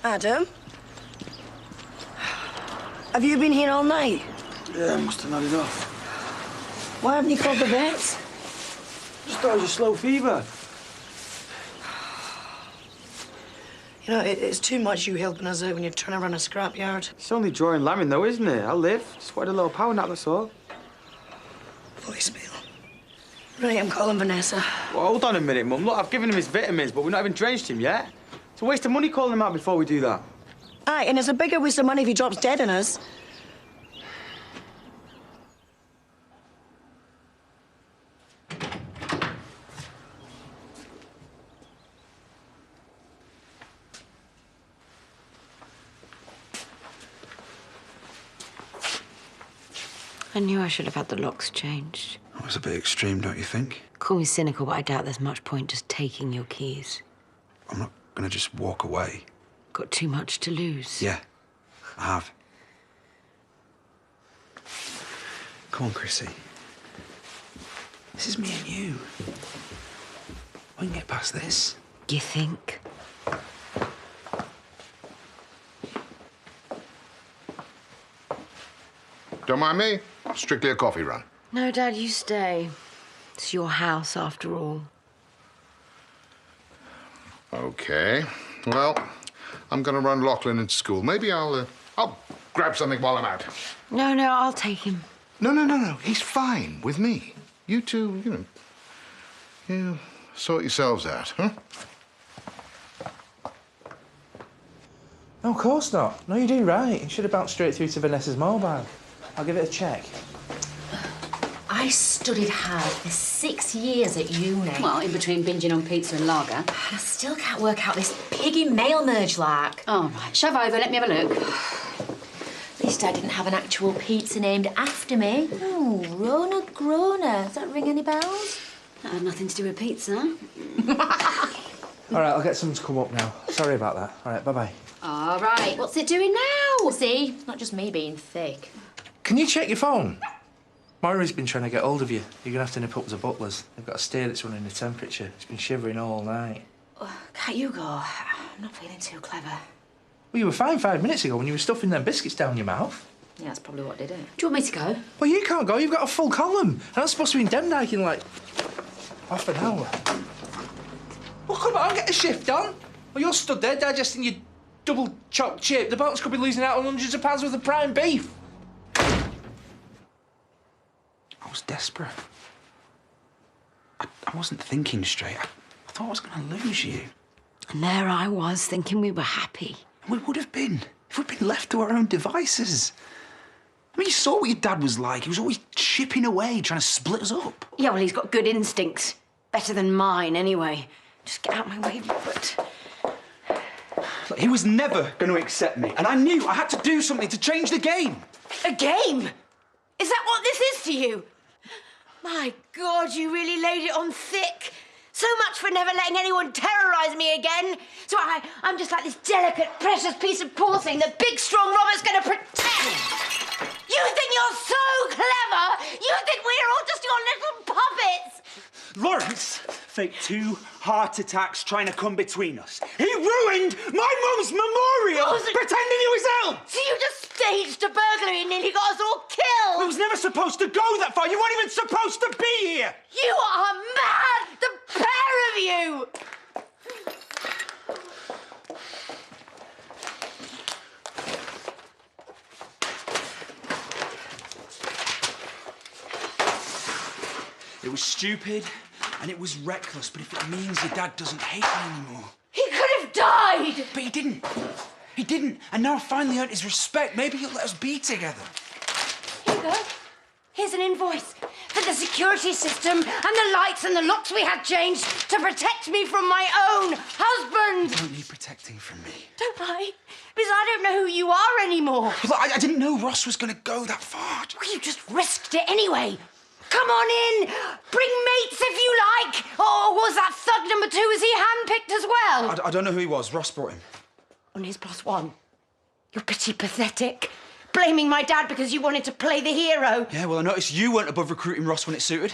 Adam? Have you been here all night? Yeah, I must have had enough. Why haven't you called the vets? Just thought it was a slow fever. You know, it's too much you helping us out when you're trying to run a scrapyard. It's only drawing lambing, though, isn't it? I'll live. Just wanted a little power nap, that's all. Voicemail. Right, I'm calling Vanessa. Well, hold on a minute, Mum. Look, I've given him his vitamins, but we've not even drenched him yet. It's a waste of money calling him out before we do that. Aye, and it's a bigger waste of money if he drops dead on us. I knew I should have had the locks changed. That was a bit extreme, don't you think? Call me cynical, but I doubt there's much point just taking your keys. I'm not gonna just walk away. Got too much to lose. Yeah, I have. Come on, Chrissy. This is me and you. We can get past this. You think? Don't mind me. Strictly a coffee run. No, Dad, you stay. It's your house, after all. Okay. Well, I'm going to run Lachlan into school. Maybe I'll grab something while I'm out. No, I'll take him. No. He's fine with me. You two, you sort yourselves out, huh? No, of course not. No, you do right. You should have bounced straight through to Vanessa's mobile. I'll give it a check. I studied hard for 6 years at uni. Well, in between binging on pizza and lager. I still can't work out this piggy mail merge like. All right, shove over, let me have a look. At least I didn't have an actual pizza named after me. Oh, Rona Grona. Does that ring any bells? That had nothing to do with pizza. All right, I'll get someone to come up now. Sorry about that. All right, bye-bye. All right, what's it doing now? See, it's not just me being thick. Can you check your phone? Moira's been trying to get hold of you. You're going to have to nip up to Butler's. They've got a steer that's running the temperature. It's been shivering all night. Can't you go? I'm not feeling too clever. Well, you were fine 5 minutes ago when you were stuffing them biscuits down your mouth. Yeah, that's probably what did it. Do you want me to go? Well, you can't go. You've got a full column. And I'm supposed to be in Demdike in, like, half an hour. Well, come on, get a shift on. Well, you're stood there digesting your double chopped chip. The boats could be losing out on hundreds of pounds worth of prime beef. I was desperate. I wasn't thinking straight. I thought I was going to lose you. And there I was, thinking we were happy. We would have been if we'd been left to our own devices. I mean, you saw what your dad was like. He was always chipping away, trying to split us up. Yeah, well, he's got good instincts. Better than mine, anyway. Just get out my way, Robert. Look, he was never going to accept me, and I knew I had to do something to change the game. A game? Is that what this is to you? My God, you really laid it on thick. So much for never letting anyone terrorise me again. So I'm just like this delicate, precious piece of porcelain that big, strong Robert's going to protect. You think you're so clever? You think we're all just your little puppets? Lawrence faked 2 heart attacks trying to come between us. He ruined my mum's memorial, pretending he was ill. So you just staged a burglary and nearly got us all killed. It was never supposed to go that far. You weren't even supposed to be here. You are mad, the pair of you. It was stupid and it was reckless, but if it means your dad doesn't hate me anymore... He could have died! But he didn't. He didn't. And now I've finally earned his respect. Maybe he'll let us be together. Here you go. Here's an invoice for the security system and the lights and the locks we had changed to protect me from my own husband. You don't need protecting from me. Don't I? Because I don't know who you are anymore. Look, I didn't know Ross was going to go that far. Well, you just risked it anyway. Come on in. Bring mates if you like. Or was that thug number 2, was he handpicked as well? I don't know who he was. Ross brought him. On his +1. You're pretty pathetic. Blaming my dad because you wanted to play the hero. Yeah, well, I noticed you weren't above recruiting Ross when it suited.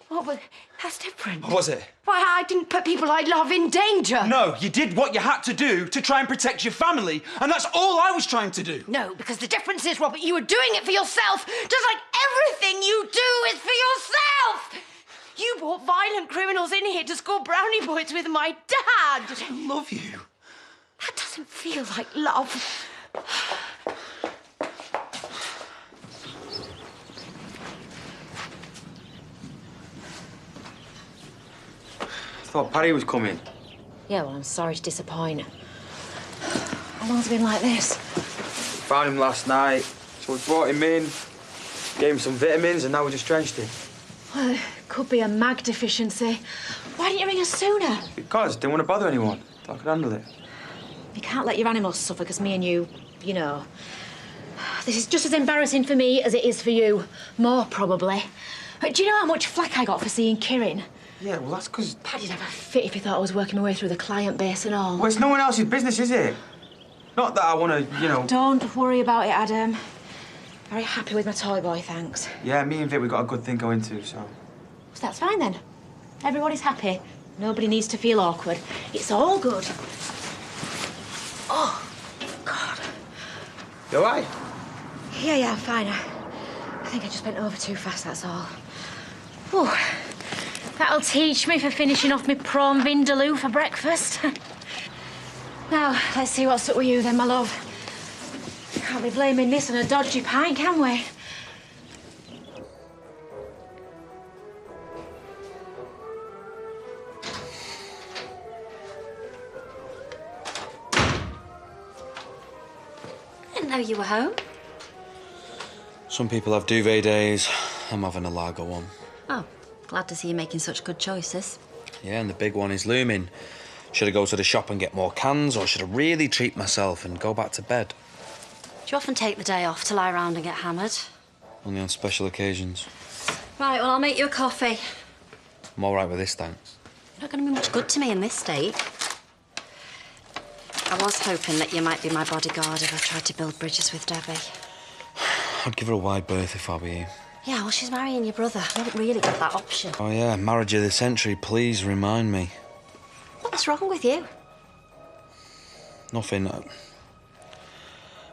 Oh, but that's different. What was it? Why, I didn't put people I love in danger. No, you did what you had to do to try and protect your family, and that's all I was trying to do. No, because the difference is, Robert, you were doing it for yourself, just like everything you do is for yourself. You brought violent criminals in here to score brownie points with my dad. I love you. That doesn't feel like love. I thought Paddy was coming. Yeah, well, I'm sorry to disappoint. How long's it been like this? Found him last night, so we brought him in, gave him some vitamins, and now we just drenched him. Well, it could be a mag deficiency. Why didn't you ring us sooner? Because I didn't want to bother anyone. Thought I could handle it. You can't let your animals suffer because me and you know. This is just as embarrassing for me as it is for you. More, probably. Do you know how much flack I got for seeing Kirin? Yeah, well, that's because... Paddy'd have a fit if he thought I was working my way through the client base and all. Well, it's no one else's business, is it? Not that I want to, you know... Don't worry about it, Adam. Very happy with my toy boy, thanks. Yeah, me and Vic, we got a good thing going too, so... So that's fine, then. Everybody's happy. Nobody needs to feel awkward. It's all good. Oh, God. You all right? Yeah, I'm fine. I think I just bent over too fast, that's all. Whew. That'll teach me for finishing off my prawn vindaloo for breakfast. Now, let's see what's up with you then, my love. Can't be blaming this on a dodgy pint, can we? I didn't know you were home. Some people have duvet days. I'm having a lager one. Oh, glad to see you making such good choices. Yeah, and the big one is looming. Should I go to the shop and get more cans, or should I really treat myself and go back to bed? Do you often take the day off to lie around and get hammered? Only on special occasions. Right, well, I'll make you a coffee. I'm all right with this, thanks. Not going to be much good to me in this state. I was hoping that you might be my bodyguard if I tried to build bridges with Debbie. I'd give her a wide berth if I were you. Yeah, well, she's marrying your brother. I haven't really got that option. Oh, yeah, marriage of the century. Please remind me. What's wrong with you? Nothing.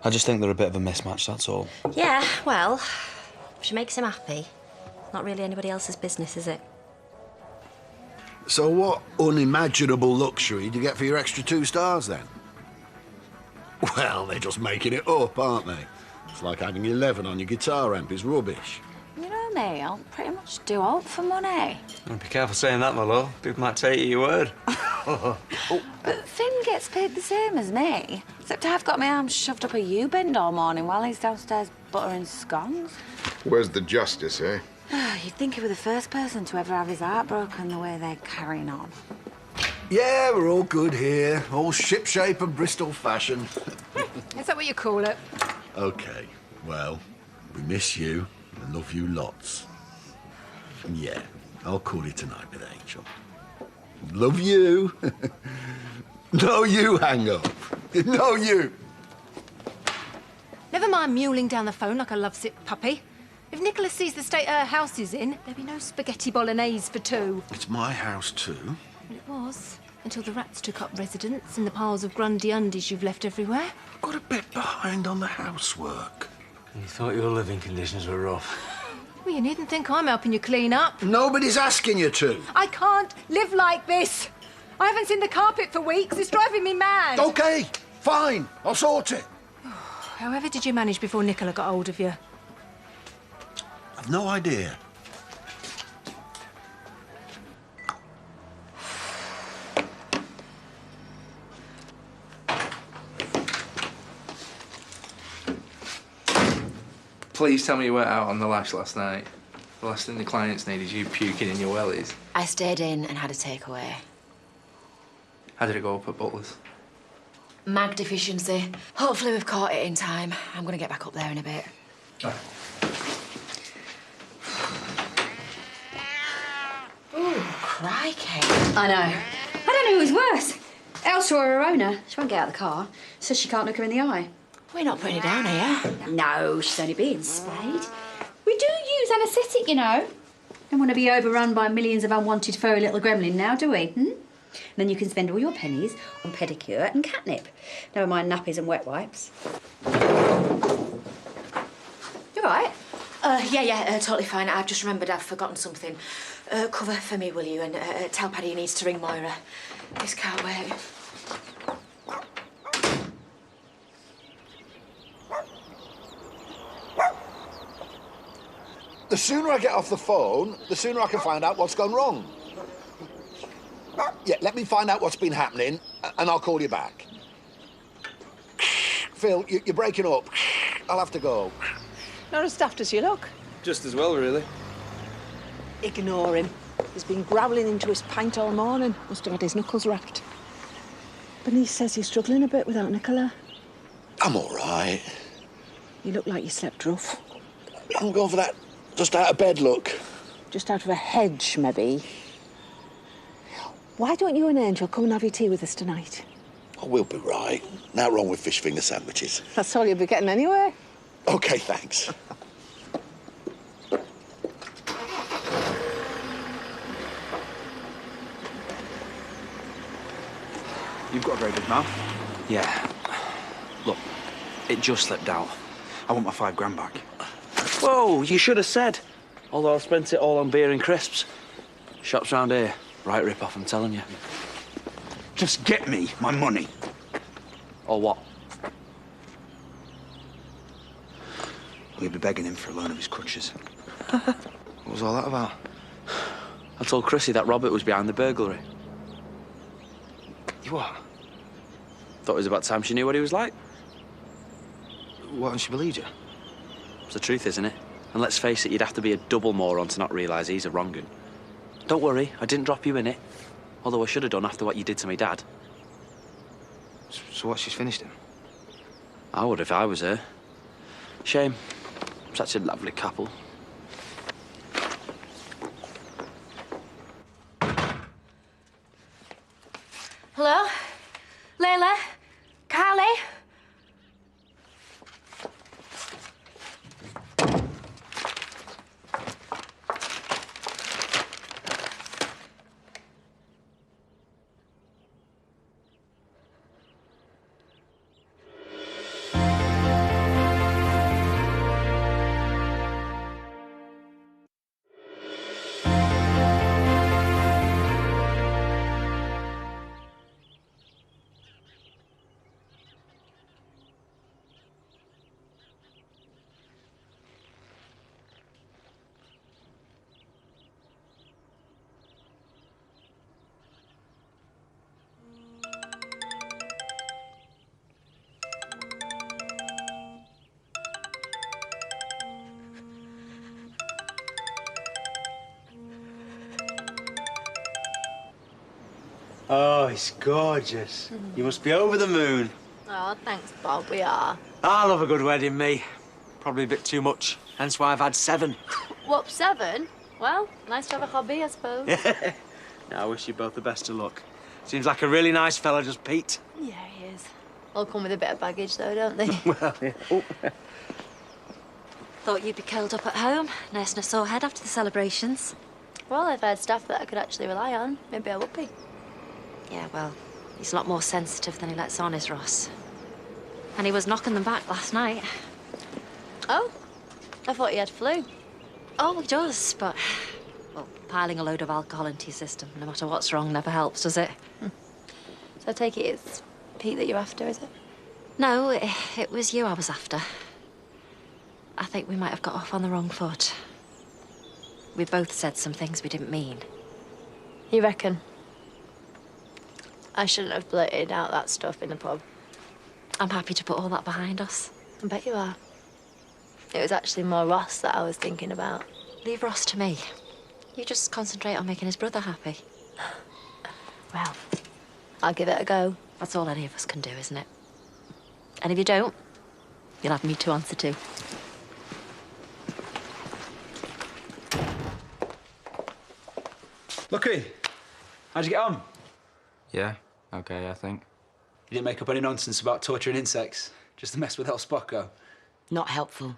I just think they're a bit of a mismatch, that's all. Yeah, well, if she makes him happy, it's not really anybody else's business, is it? So what unimaginable luxury do you get for your extra 2 stars, then? Well, they're just making it up, aren't they? It's like having 11 on your guitar amp is rubbish. You know me, I'll pretty much do all for money. Oh, be careful saying that, my love. People might take you your word. But Finn gets paid the same as me, except I've got my arms shoved up a U-bend all morning while he's downstairs buttering scones. Where's the justice, eh? You'd think he were the first person to ever have his heart broken the way they're carrying on. Yeah, we're all good here. All shipshape and Bristol fashion. Is that what you call it? OK, well, we miss you and love you lots. And yeah, I'll call it tonight with Angel. Love you. No, you hang up. No, you. Never mind mewling down the phone like a lovesick puppy. If Nicholas sees the state her house is in, there'll be no spaghetti bolognese for 2. It's my house too. Well, it was, until the rats took up residence in the piles of Grundy undies you've left everywhere. Got a bit behind on the housework. You thought your living conditions were rough. Well, you needn't think I'm helping you clean up. Nobody's asking you to. I can't live like this. I haven't seen the carpet for weeks. It's driving me mad. OK, fine. I'll sort it. However did you manage before Nicola got hold of you? I've no idea. Please tell me you weren't out on the lash last night. The last thing the clients need is you puking in your wellies. I stayed in and had a takeaway. How did it go up at Butler's? Mag deficiency. Hopefully we've caught it in time. I'm going to get back up there in a bit. Right. Ooh, crikey. I know. I don't know who's worse. Elsa or her owner. She won't get out of the car. Says she can't look her in the eye. We're not putting it down here. No, she's only being spayed. We do use anaesthetic, you know. Don't want to be overrun by millions of unwanted furry little gremlin now, do we? Hmm? Then you can spend all your pennies on pedicure and catnip. Never mind nappies and wet wipes. You all right? Yeah, totally fine. I've just remembered I've forgotten something. Cover for me, will you? And tell Paddy he needs to ring Moira. This can't wait. The sooner I get off the phone, the sooner I can find out what's gone wrong. Yeah, let me find out what's been happening, and I'll call you back. Phil, you're breaking up. I'll have to go. Not as daft as you look. Just as well, really. Ignore him. He's been growling into his pint all morning. Must have had his knuckles wrapped. Bernice says you're struggling a bit without Nicola. I'm all right. You look like you slept rough. I'm going for that just out of bed look. Just out of a hedge, maybe. Why don't you and Angel come and have your tea with us tonight? Oh, we'll be right. Now wrong with fish finger sandwiches. That's all you'll be getting anyway. OK, thanks. You've got a very big mouth. Yeah. Look, it just slipped out. I want my £5 back. Whoa, you should have said. Although I've spent it all on beer and crisps. Shops round here, right rip-off, I'm telling you. Just get me my money. Or what? We'll be begging him for a loan of his crutches. What was all that about? I told Chrissy that Robert was behind the burglary. You what? Thought it was about time she knew what he was like. What, and she believed you? It's the truth, isn't it? And let's face it, you'd have to be a double moron to not realise he's a wrong-un. Don't worry, I didn't drop you in it. Although I should have done after what you did to me dad. So what, she's finished him? I would if I was her. Shame. Such a lovely couple. Hello? Layla? Carly? Oh, it's gorgeous. You must be over the moon. Oh, thanks, Bob. We are. I love a good wedding, me. Probably a bit too much. Hence why I've had 7. What, 7? Well, nice to have a hobby, I suppose. Now, I wish you both the best of luck. Seems like a really nice fella, just Pete. Yeah, he is. All come with a bit of baggage, though, don't they? Well, yeah. Oh. Thought you'd be curled up at home, nursing a sore head after the celebrations. Well, if I had staff that I could actually rely on, maybe I would be. Yeah, well, he's a lot more sensitive than he lets on, is Ross. And he was knocking them back last night. Oh? I thought he had flu. Oh, he does, but... Well, piling a load of alcohol into your system, no matter what's wrong, never helps, does it? So I take it it's Pete that you're after, is it? No, it was you I was after. I think we might have got off on the wrong foot. We both said some things we didn't mean. You reckon? I shouldn't have blurted out that stuff in the pub. I'm happy to put all that behind us. I bet you are. It was actually more Ross that I was thinking about. Leave Ross to me. You just concentrate on making his brother happy. Well, I'll give it a go. That's all any of us can do, isn't it? And if you don't, you'll have me to answer to. Lucky, how'd you get on? Yeah, okay, I think. You didn't make up any nonsense about torturing insects, just to mess with El Spocco. Not helpful.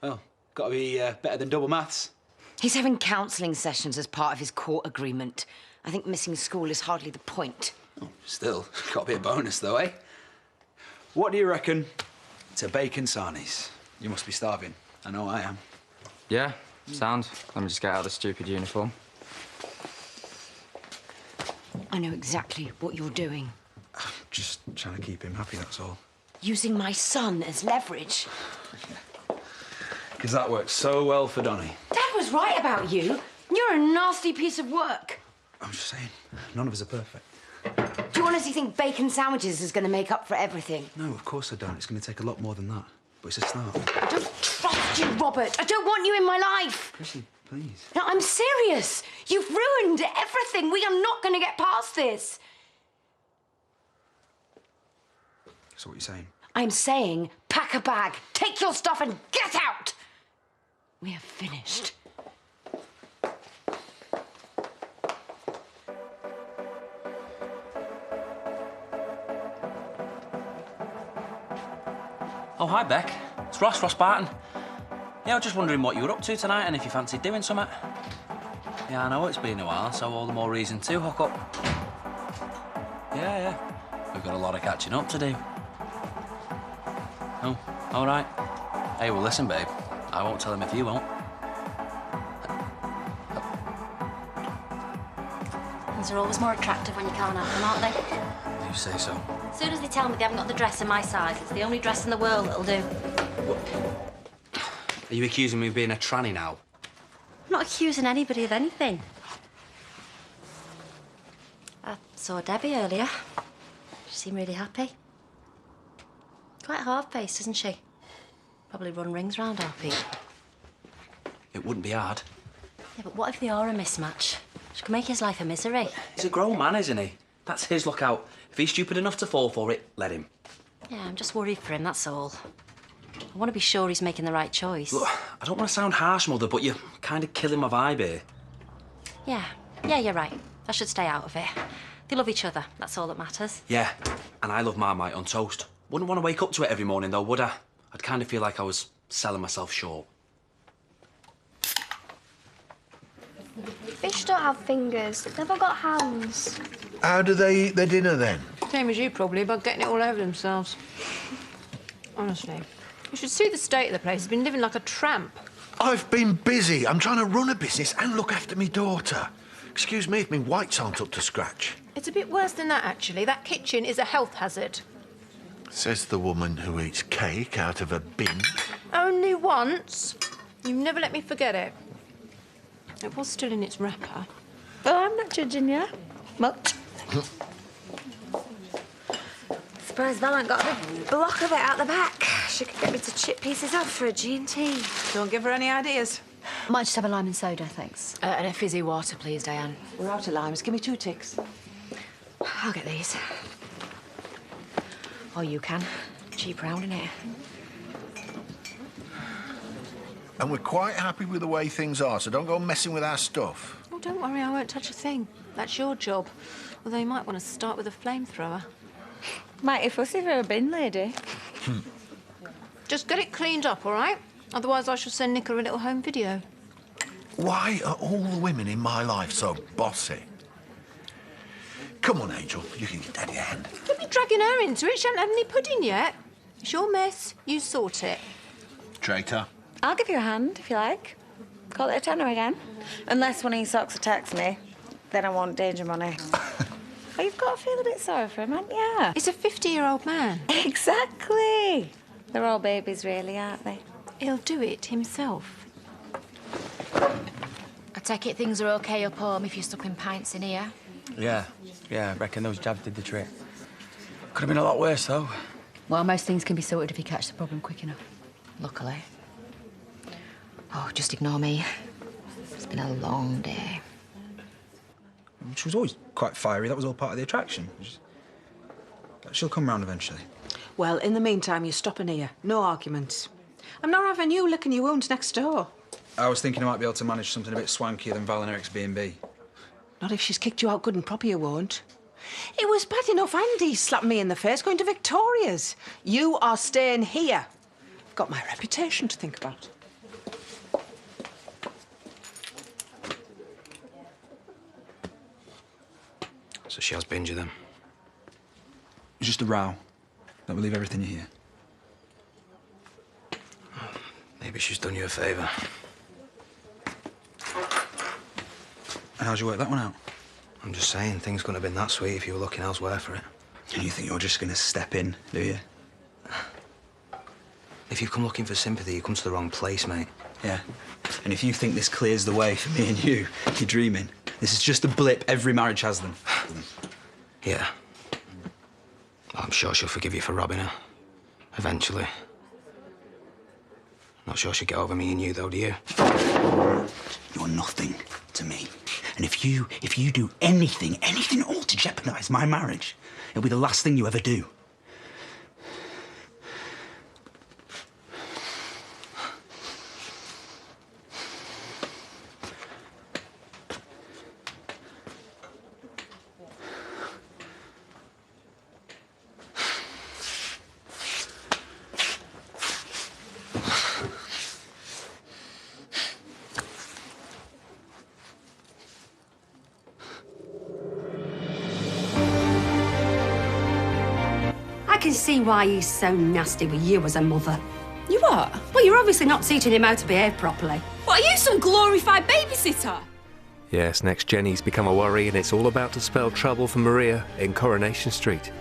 Well, gotta be better than double maths. He's having counselling sessions as part of his court agreement. I think missing school is hardly the point. Oh, still, got to be a bonus, though, eh? What do you reckon to bacon sarnies? You must be starving. I know I am. Yeah, sound. Let me just get out of the stupid uniform. I know exactly what you're doing. Just trying to keep him happy, that's all. Using my son as leverage. Because that works so well for Donny. Dad was right about you. You're a nasty piece of work. I'm just saying, none of us are perfect. Do you honestly think bacon sandwiches is going to make up for everything? No, of course I don't. It's going to take a lot more than that. But it's a start. I don't trust you, Robert. I don't want you in my life. Chrissy, please. No, I'm serious. You've ruined everything. We are not going to get past this. So what are you saying? I'm saying pack a bag, take your stuff and get out. We are finished. Oh, hi, Beck. It's Ross Barton. Yeah, I was just wondering what you were up to tonight and if you fancied doing something. Yeah, I know it's been a while, so all the more reason to hook up. Yeah. We've got a lot of catching up to do. Oh, all right. Hey, well, listen, babe. I won't tell him if you won't. Things are always more attractive when you can't have them, aren't they? You say so. As soon as they tell me they haven't got the dress in my size, it's the only dress in the world that'll do. Are you accusing me of being a tranny now? I'm not accusing anybody of anything. I saw Debbie earlier. She seemed really happy. Quite hard-faced, isn't she? Probably run rings round our people. It wouldn't be hard. Yeah, but what if they are a mismatch? She could make his life a misery. He's a grown man, isn't he? That's his lookout. If he's stupid enough to fall for it, let him. Yeah, I'm just worried for him, that's all. I want to be sure he's making the right choice. Look, I don't want to sound harsh, Mother, but you're kind of killing my vibe here. Yeah, you're right. I should stay out of it. They love each other, that's all that matters. Yeah, and I love Marmite on toast. Wouldn't want to wake up to it every morning, though, would I? I'd kind of feel like I was selling myself short. Fish don't have fingers. They've all got hands. How do they eat their dinner then? Same as you, probably, by getting it all over themselves. Honestly. You should see the state of the place. He's been living like a tramp. I've been busy. I'm trying to run a business and look after me daughter. Excuse me if my whites aren't up to scratch. It's a bit worse than that, actually. That kitchen is a health hazard. Says the woman who eats cake out of a bin. Only once. You've never let me forget it. It was still in its wrapper. Oh, I'm not judging you. Much. Surprised Val ain't got a block of it out the back. She could get me to chip pieces up for a G&T. Don't give her any ideas. Might just have a lime and soda, thanks. And a fizzy water, please, Diane. We're out of limes. Give me 2 ticks. I'll get these. Or you can. Cheap round, innit? And we're quite happy with the way things are, so don't go messing with our stuff. Oh, don't worry, I won't touch a thing. That's your job. Although you might want to start with a flamethrower. Mighty fussy for a bin lady. Just get it cleaned up, all right? Otherwise, I shall send Nicola a little home video. Why are all the women in my life so bossy? Come on, Angel, you can get Daddy a hand. Don't be dragging her into it. She hasn't had any pudding yet. It's your mess. You sort it. Traitor. I'll give you a hand, if you like. Call it a tenner again. Unless one of your socks attacks me, then I want danger money. Oh, you've got to feel a bit sorry for him, haven't you? He's a 50-year-old man. Exactly. They're all babies, really, aren't they? He'll do it himself. I take it things are OK up home if you're stuck in pints in here. Yeah, I reckon those jabs did the trick. Could have been a lot worse, though. Well, most things can be sorted if you catch the problem quick enough. Luckily. Oh, just ignore me. It's been a long day. She was always quite fiery. That was all part of the attraction. She'll come round eventually. Well, in the meantime, you're stopping here. No arguments. I'm not having you licking your wounds next door. I was thinking I might be able to manage something a bit swankier than Val and Eric's B&B. Not if she's kicked you out good and proper, you won't. It was bad enough Andy slapped me in the face going to Victoria's. You are staying here. Got my reputation to think about. she has binged you then. It's just a row. Don't believe everything you hear. Maybe she's done you a favour. And how'd you work that one out? I'm just saying, things couldn't have been that sweet if you were looking elsewhere for it. And you think you're just gonna step in, do you? If you've come looking for sympathy, you come to the wrong place, mate. Yeah. And if you think this clears the way for me and you, you're dreaming. This is just a blip. Every marriage has them. Yeah. I'm sure she'll forgive you for robbing her. Eventually. Not sure she'll get over me and you, though, do you? You're nothing to me. And if you do anything at all to jeopardise my marriage, it'll be the last thing you ever do. I can see why he's so nasty with you as a mother. You what? Well, you're obviously not teaching him how to behave properly. What, are you some glorified babysitter? Yes, next Jenny's become a worry and it's all about to spell trouble for Maria in Coronation Street.